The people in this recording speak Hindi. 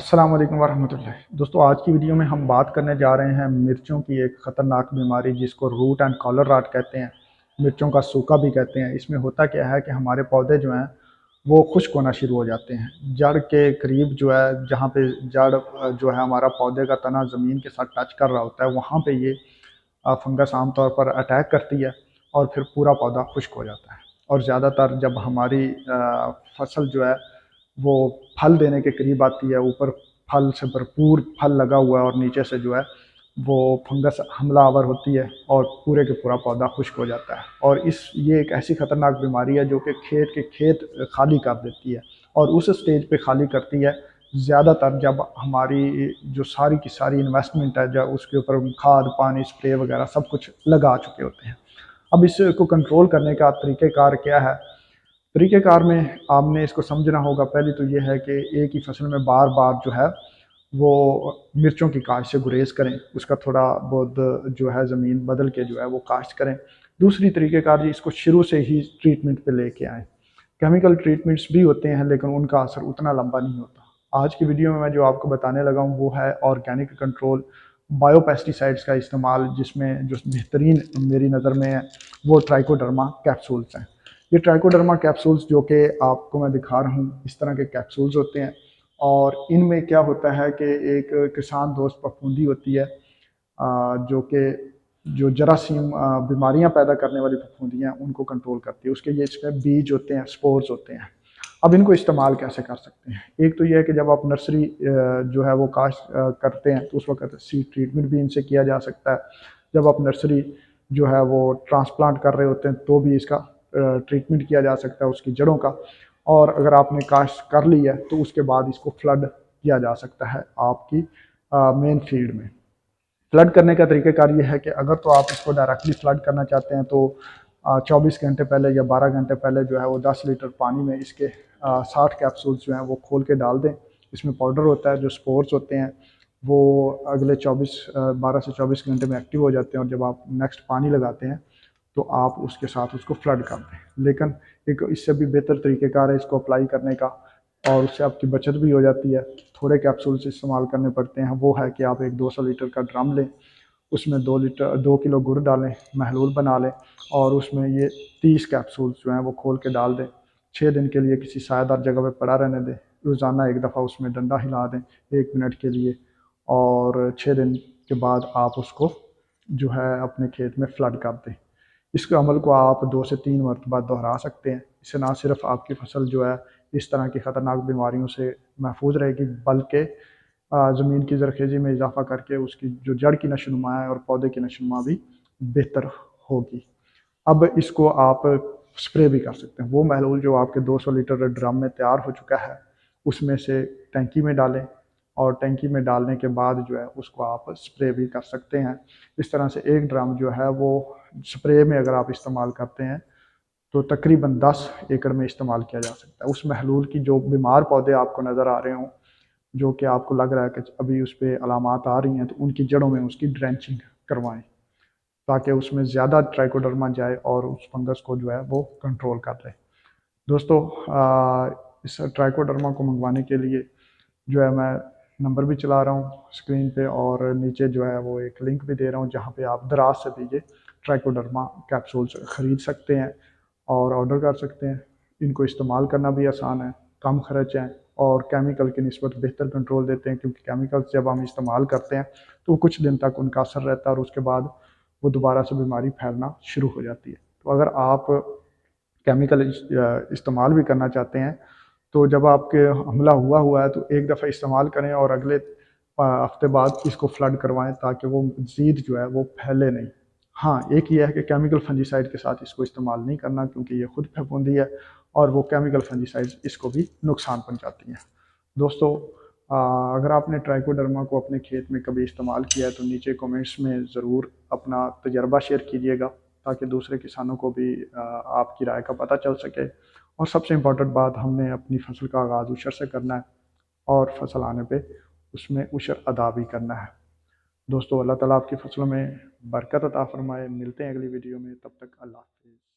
अस्सलाम वालेकुम वरहमतुल्लाह। दोस्तों, आज की वीडियो में हम बात करने जा रहे हैं मिर्चों की एक ख़तरनाक बीमारी जिसको रूट एंड कॉलर रॉट कहते हैं। मिर्चों का सूखा भी कहते हैं। इसमें होता क्या है कि हमारे पौधे जो हैं वो खुश्क होना शुरू हो जाते हैं। जड़ के करीब जो है, जहाँ पे जड़ जो है हमारा पौधे का तना ज़मीन के साथ टच कर रहा होता है, वहाँ पे ये फंगस आमतौर पर अटैक करती है और फिर पूरा पौधा खुश्क हो जाता है। और ज़्यादातर जब हमारी फसल जो है वो फल देने के करीब आती है, ऊपर फल से भरपूर फल लगा हुआ है और नीचे से जो है वो फंगस हमलावर होती है और पूरे के पूरा पौधा खुश्क हो जाता है। और ये एक ऐसी खतरनाक बीमारी है जो कि खेत के खेत खाली कर देती है। और उस स्टेज पे खाली करती है ज़्यादातर जब हमारी जो सारी की सारी इन्वेस्टमेंट है, जब उसके ऊपर खाद पानी स्प्रे वगैरह सब कुछ लगा चुके होते हैं। अब इसको कंट्रोल करने का तरीक़ेकार क्या है? तरीक़ेकार में आपने इसको समझना होगा। पहले तो ये है कि एक ही फसल में बार बार जो है वो मिर्चों की काश्त से गुरेज करें, उसका थोड़ा बहुत जो है ज़मीन बदल के जो है वो काश्त करें। दूसरी तरीक़ेकार, जी, इसको शुरू से ही ट्रीटमेंट पे लेके आएँ। केमिकल ट्रीटमेंट्स भी होते हैं लेकिन उनका असर उतना लंबा नहीं होता। आज की वीडियो में मैं जो आपको बताने लगा हूँ वो है ऑर्गेनिक कंट्रोल, बायो पेस्टिसाइड्स का इस्तेमाल, जिसमें जो बेहतरीन मेरी नज़र में है वो ट्राइकोडर्मा कैप्सूल्स हैं। ये ट्राइकोडर्मा कैप्सूल्स जो कि आपको मैं दिखा रहा हूँ, इस तरह के कैप्सूल्स होते हैं। और इनमें क्या होता है कि एक किसान दोस्त फफूंदी होती है, जो कि जो जरासीम बीमारियां पैदा करने वाली फफूंदियाँ उनको कंट्रोल करती है। उसके ये इसमें बीज होते हैं, स्पोर्स होते हैं। अब इनको इस्तेमाल कैसे कर सकते हैं? एक तो ये है कि जब आप नर्सरी जो है वो काश्त करते हैं तो उस वक्त सीड ट्रीटमेंट भी इनसे किया जा सकता है। जब आप नर्सरी जो है वो ट्रांसप्लांट कर रहे होते हैं तो भी इसका ट्रीटमेंट किया जा सकता है, उसकी जड़ों का। और अगर आपने काश्त कर ली है तो उसके बाद इसको फ्लड किया जा सकता है आपकी मेन फील्ड में। फ्लड करने का तरीक़ेकार ये है कि अगर तो आप इसको डायरेक्टली फ्लड करना चाहते हैं तो 24 घंटे पहले या 12 घंटे पहले जो है वो 10 लीटर पानी में इसके 60 कैप्सूल्स जो हैं वो खोल के डाल दें। इसमें पाउडर होता है, जो स्पोर्स होते हैं वो अगले 12 से 24 घंटे में एक्टिव हो जाते हैं। और जब आप नेक्स्ट पानी लगाते हैं तो आप उसके साथ उसको फ्लड कर दें। लेकिन एक इससे भी बेहतर तरीक़ेकार है इसको अप्लाई करने का, और उससे आपकी बचत भी हो जाती है। थोड़े कैप्सूल्स इस्तेमाल करने पड़ते हैं। वो है कि आप एक 200 लीटर का ड्रम लें, उसमें 2 किलो गुड़ डालें, महलूल बना लें और उसमें ये 30 कैप्सूल्स जो हैं वो खोल के डाल दें। 6 दिन के लिए किसी सायादार जगह पे पड़ा रहने दें। रोज़ाना एक दफ़ा उसमें डंडा हिला दें 1 मिनट के लिए, और 6 दिन के बाद आप उसको जो है अपने खेत में फ्लड कर दें। इस अमल को आप 2 से 3 मरतबा दोहरा सकते हैं। इससे ना सिर्फ आपकी फसल जो है इस तरह की ख़तरनाक बीमारियों से महफूज रहेगी, बल्कि ज़मीन की ज़रख़ेज़ी में इजाफ़ा करके उसकी जो जड़ की नशोनुमा है और पौधे की नशोनुमा भी बेहतर होगी। अब इसको आप स्प्रे भी कर सकते हैं। वो महलूल जो आपके 200 लीटर ड्रम में तैयार हो चुका है उसमें से टैंकी में डालें, और टैंकी में डालने के बाद जो है उसको आप स्प्रे भी कर सकते हैं। इस तरह से एक ड्रम जो है वो स्प्रे में अगर आप इस्तेमाल करते हैं तो तकरीबन 10 एकड़ में इस्तेमाल किया जा सकता है। उस महलूल की जो बीमार पौधे आपको नज़र आ रहे हों, जो कि आपको लग रहा है कि अभी उस पे अलामात आ रही हैं, तो उनकी जड़ों में उसकी ड्रेंचिंग करवाएं ताकि उसमें ज़्यादा ट्राइकोडर्मा जाए और उस फंगस को जो है वो कंट्रोल कर ले। दोस्तों, इस ट्राइकोडर्मा को मंगवाने के लिए जो है मैं नंबर भी चला रहा हूँ स्क्रीन पे, और नीचे जो है वो एक लिंक भी दे रहा हूँ जहाँ पे आप दराज से भी ये ट्राइकोडर्मा कैप्सूल्स ख़रीद सकते हैं और ऑर्डर कर सकते हैं। इनको इस्तेमाल करना भी आसान है, कम खर्च है और केमिकल की निस्बत बेहतर कंट्रोल देते हैं, क्योंकि केमिकल्स जब हम इस्तेमाल करते हैं तो कुछ दिन तक उनका असर रहता है और उसके बाद वो दोबारा से बीमारी फैलना शुरू हो जाती है। तो अगर आप केमिकल इस्तेमाल भी करना चाहते हैं तो जब आपके हमला हुआ है तो एक दफ़ा इस्तेमाल करें और अगले हफ्ते बाद इसको फ्लड करवाएं ताकि वो मज़ीद जो है वो फैले नहीं। हाँ, एक ये है कि केमिकल फंजीसाइड के साथ इसको इस्तेमाल नहीं करना, क्योंकि ये खुद फफूंदी है और वो केमिकल फंजीसाइड इसको भी नुकसान पहुंचाती हैं। दोस्तों, अगर आपने ट्राइकोडर्मा को अपने खेत में कभी इस्तेमाल किया है तो नीचे कमेंट्स में ज़रूर अपना तजर्बा शेयर कीजिएगा, ताकि दूसरे किसानों को भी आपकी राय का पता चल सके। और सबसे इम्पोर्टेंट बात, हमने अपनी फसल का आगाज़ उशर से करना है और फसल आने पे उसमें उशर अदा भी करना है। दोस्तों, अल्लाह ताला आपकी फसलों में बरकत अता फरमाए। मिलते हैं अगली वीडियो में, तब तक अल्लाह हाफ़िज़।